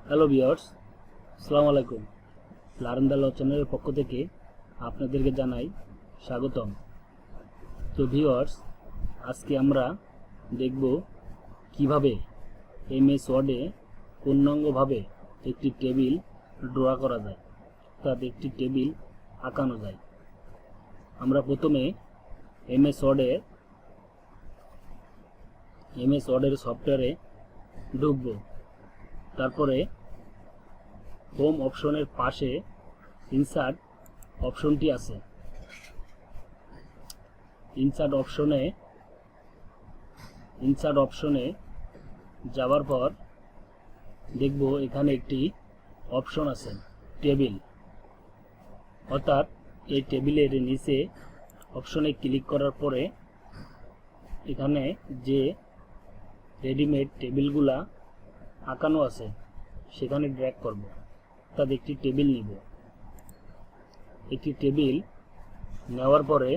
Hello viewers, আসসালামু আলাইকুম। Learn the law চ্যানেলের পক্ষ থেকে আপনাদেরকে জানাই স্বাগতম। তো ভিউয়ার্স, আজকে আমরা দেখব কিভাবে এমএস ওয়ার্ডে পূর্ণাঙ্গভাবে একটি টেবিল ড্র করা যায়, অর্থাৎ একটি টেবিল আঁকানো যায়। আমরা প্রথমে এমএস ওয়ার্ডের সফটওয়্যারে ঢুকব। তারপরে হোম অপশনের পাশে ইনসার্ট অপশনটি আছে। ইনসার্ট অপশনে যাওয়ার পর দেখব এখানে একটি অপশন আছে টেবিল, অর্থাৎ এই টেবিলের নিচে অপশনে ক্লিক করার পরে এখানে যে রেডিমেড টেবিলগুলা আঁকানো আছে সেখানে ড্র্যাগ করব, অর্থাৎ একটি টেবিল নিব। একটি টেবিল নেওয়ার পরে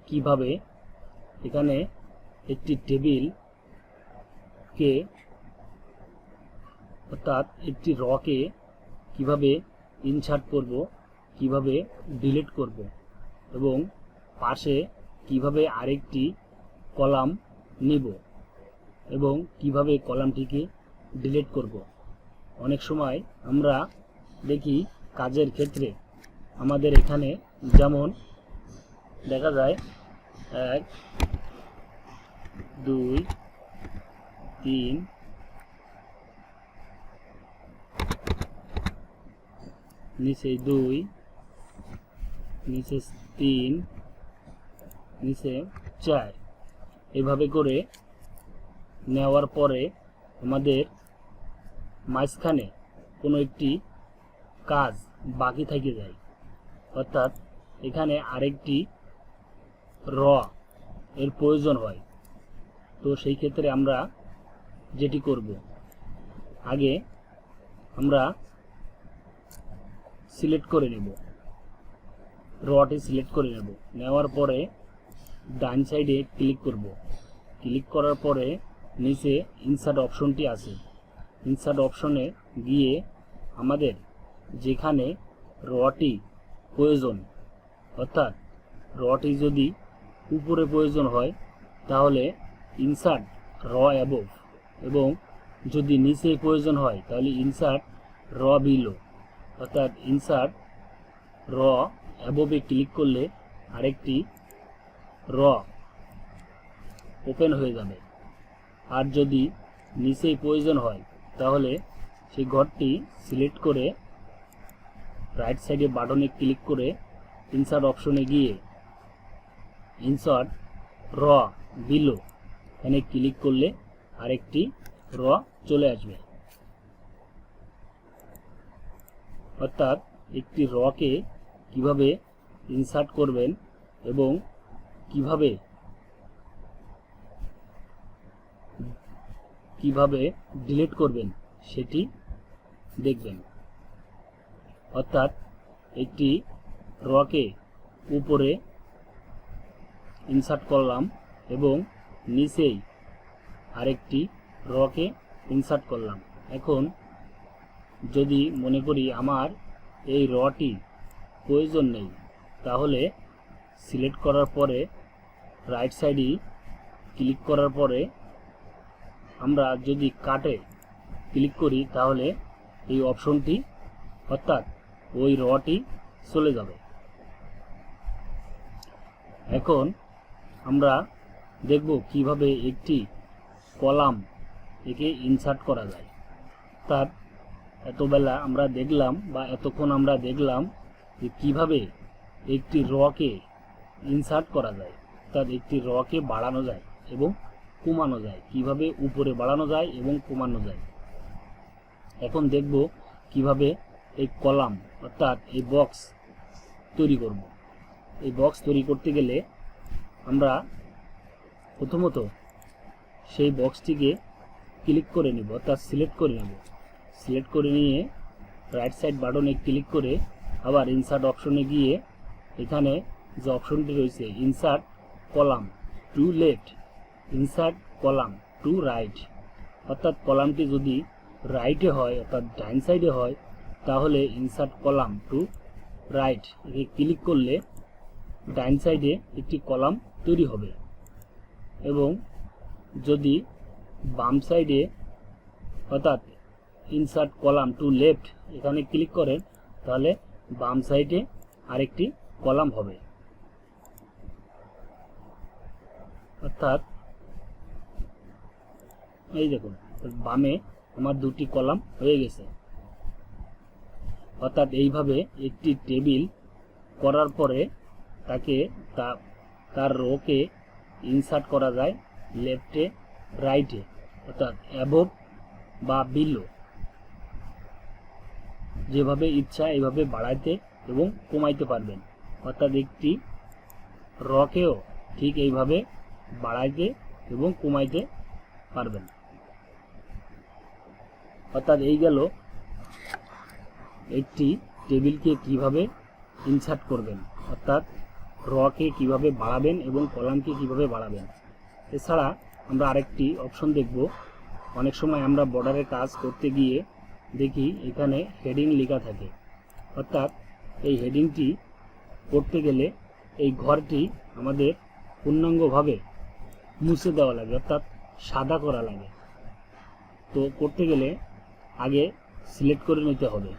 কিভাবে এখানে একটি টেবিলকে অর্থাৎ একটি রকে কিভাবে ইনসার্ট করব, কিভাবে ডিলিট করব এবং পাশে কিভাবে আরেকটি কলাম নিব এবং কিভাবে কলামটিকে ডিলিট করব। অনেক সময় আমরা দেখি কাজের ক্ষেত্রে আমাদের এখানে যেমন দেখা যায় 1 2 3 নিচে 2 নিচে 3 নিচে 4 এভাবে করে নেওয়ার পরে আমাদের মাঝখানে কোনো একটি কাজ বাকি থেকে যায়, অর্থাৎ এখানে আরেকটি র এর প্রয়োজন হয়। তো সেই ক্ষেত্রে আমরা যেটি করব, আগে আমরা সিলেক্ট করে নেব, রটি সিলেক্ট করে নেব। নেওয়ার পরে ডান সাইডে ক্লিক করব। ক্লিক করার পরে নিচে ইনসার্ট অপশনটি আছে। ইনসার্ট অপশনে গিয়ে আমাদের যেখানে রটি প্রয়োজন, অর্থাৎ রটি যদি উপরে প্রয়োজন হয় তাহলে ইনসার্ট র অ্যাবভ, এবং যদি নিচে প্রয়োজন হয় তাহলে ইনসার্ট র বিলো, অর্থাৎ ইনসার্ট র অ্যাবভে ক্লিক করলে আরেকটি র ওপেন হয়ে যাবে। আর যদি নিচেই প্রয়োজন হয় তাহলে সেই ঘরটি সিলেক্ট করে রাইট সাইডে বাটনে ক্লিক করে ইনসার্ট অপশনে গিয়ে ইনসার্ট র বিলো এখানে ক্লিক করলে আরেকটি র চলে আসবে। অর্থাৎ একটি রকে কিভাবে ইনসার্ট করবেন এবং কিভাবে ডিলিট করবেন সেটি দেখবেন। অর্থাৎ একটি রকে উপরে ইনসার্ট করলাম এবং নিচেই আরেকটি রকে ইনসার্ট করলাম। এখন যদি মনে করি আমার এই রটি প্রয়োজন নেই, তাহলে সিলেক্ট করার পরে রাইট সাইডে ক্লিক করার পরে আমরা যদি কাটে ক্লিক করি তাহলে এই অপশনটি অর্থাৎ ওই রটি চলে যাবে। এখন আমরা দেখব কিভাবে একটি কলাম একে ইনসার্ট করা যায়। তার এতক্ষণ আমরা দেখলাম যে কিভাবে একটি রকে ইনসার্ট করা যায়, অর্থাৎ একটি রকে বাড়ানো যায় এবং কমানো যায়, কিভাবে উপরে বাড়ানো যায় এবং কমানো যায়। এখন দেখব কিভাবে এই কলাম অর্থাৎ এই বক্স তৈরি করব। এই বক্স তৈরি করতে গেলে আমরা প্রথমত সেই বক্সটিকে ক্লিক করে নিব, অর্থাৎ সিলেক্ট করে নেব। সিলেক্ট করে নিয়ে রাইট সাইড বাটনে ক্লিক করে আবার ইনসার্ট অপশনে গিয়ে এখানে যে অপশনটি রয়েছে insert column to left, insert column to right, অর্থাৎ কলামটি যদি রাইটে হয় অর্থাৎ ডাইন সাইডে হয় তাহলে ইনসার্ট কলাম টু রাইট একে ক্লিক করলে ডাইন সাইডে একটি কলাম তৈরি হবে। এবং যদি বাম সাইডে অর্থাৎ ইনসার্ট কলাম টু লেফট এখানে ক্লিক করেন তাহলে বাম সাইডে আরেকটি কলাম হবে। অর্থাৎ এই দেখুন বামে আমার দুটি কলাম হয়ে গেছে। অর্থাৎ এইভাবে একটি টেবিল করার পরে তাকে তার রোকে ইনসার্ট করা যায় লেফটে রাইটে অর্থাৎ অ্যাবোভ বা বিলো, যেভাবে ইচ্ছা এইভাবে বাড়াইতে এবং কমাইতে পারবেন। অর্থাৎ একটি রকেও ঠিক এইভাবে বাড়াইতে এবং কমাইতে পারবেন। অর্থাৎ এই গেল একটি টেবিলকে কিভাবে ইনসার্ট করবেন, অর্থাৎ রকে কিভাবে বাড়াবেন এবং কলামকে কিভাবে বাড়াবেন। এছাড়া আমরা আরেকটি অপশন দেখব। অনেক সময় আমরা বর্ডারের কাজ করতে গিয়ে দেখি এখানে হেডিং লেখা থাকে। অর্থাৎ এই হেডিংটি করতে গেলে এই ঘরটি আমাদের পূর্ণাঙ্গভাবে মুছে দেওয়া লাগে অর্থাৎ সাদা করা লাগে। তো করতে গেলে আগে সিলেক্ট করে নিতে হবে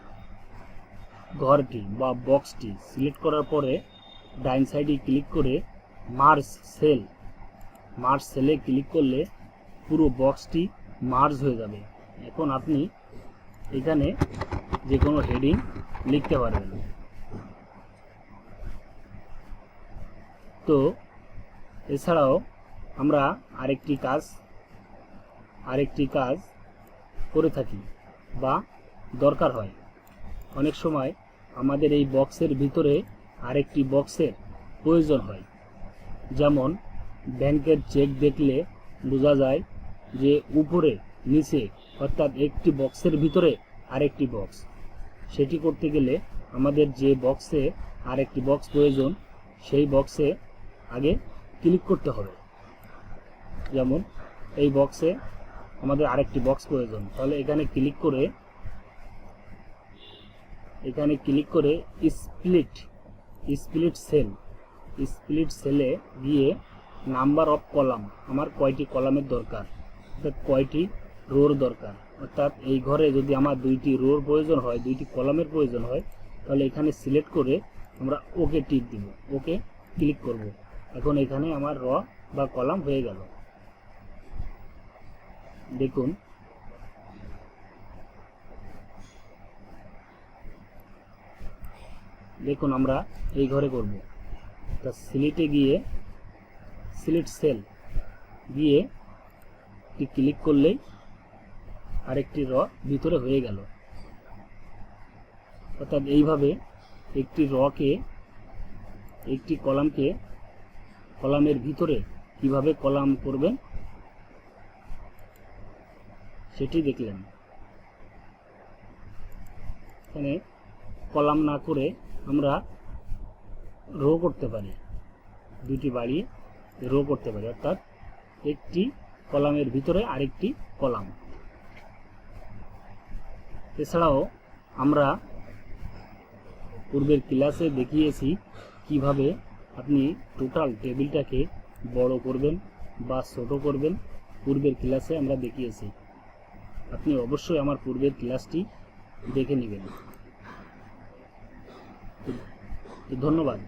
ঘরটি বা বক্সটি। সিলেক্ট করার পরে ডাইন সাইডে ক্লিক করে মার্জ সেলে ক্লিক করলে পুরো বক্সটি মার্জ হয়ে যাবে। এখন আপনি এখানে যে কোনো হেডিং লিখতে পারবেন। তো এছাড়াও আমরা আরেকটি কাজ করে থাকি বা দরকার হয়। অনেক সময় আমাদের এই বক্সের ভিতরে আরেকটি বক্সের প্রয়োজন হয়। যেমন ব্যাংকের চেক দেখলে বোঝা যায় যে উপরে নিচে অর্থাৎ একটি বক্সের ভিতরে আরেকটি বক্স। সেটি করতে গেলে আমাদের যে বক্সে আরেকটি বক্স প্রয়োজন সেই বক্সে আগে ক্লিক করতে হবে। যেমন এই বক্সে আমাদের আরেকটি বক্স প্রয়োজন, তাহলে এখানে ক্লিক করে স্প্লিট সেলে গিয়ে নাম্বার অফ কলাম, আমার কয়টি কলামের দরকার অর্থাৎ কয়টি রোর দরকার। অর্থাৎ এই ঘরে যদি আমার দুইটি রোর প্রয়োজন হয়, দুইটি কলামের প্রয়োজন হয়, তাহলে এখানে সিলেক্ট করে আমরা ওকে টিক দিব, ওকে ক্লিক করব। এখন এখানে আমার র বা কলাম হয়ে গেল। দেখুন আমরা এই ঘরে করব। তা সিলেক্ট সেল গিয়ে ক্লিক করলেই আরেকটি র ভিতরে হয়ে গেল। অর্থাৎ এইভাবে একটি কলামের ভিতরে কিভাবে কলাম করবেন সেটি দেখলেন। এখানে কলাম না করে আমরা রো করতে পারি, দুটি বাড়িয়ে রো করতে পারি, অর্থাৎ একটি কলামের ভিতরে আরেকটি কলাম। এছাড়াও আমরা পূর্বের ক্লাসে দেখিয়েছি কিভাবে আপনি টোটাল টেবিলটাকে বড় করবেন বা ছোট করবেন। পূর্বের ক্লাসে আমরা দেখিয়েছি, আপনি অবশ্যই আমার পূর্বের ক্লাসটি দেখে নেবেন। ধন্যবাদ।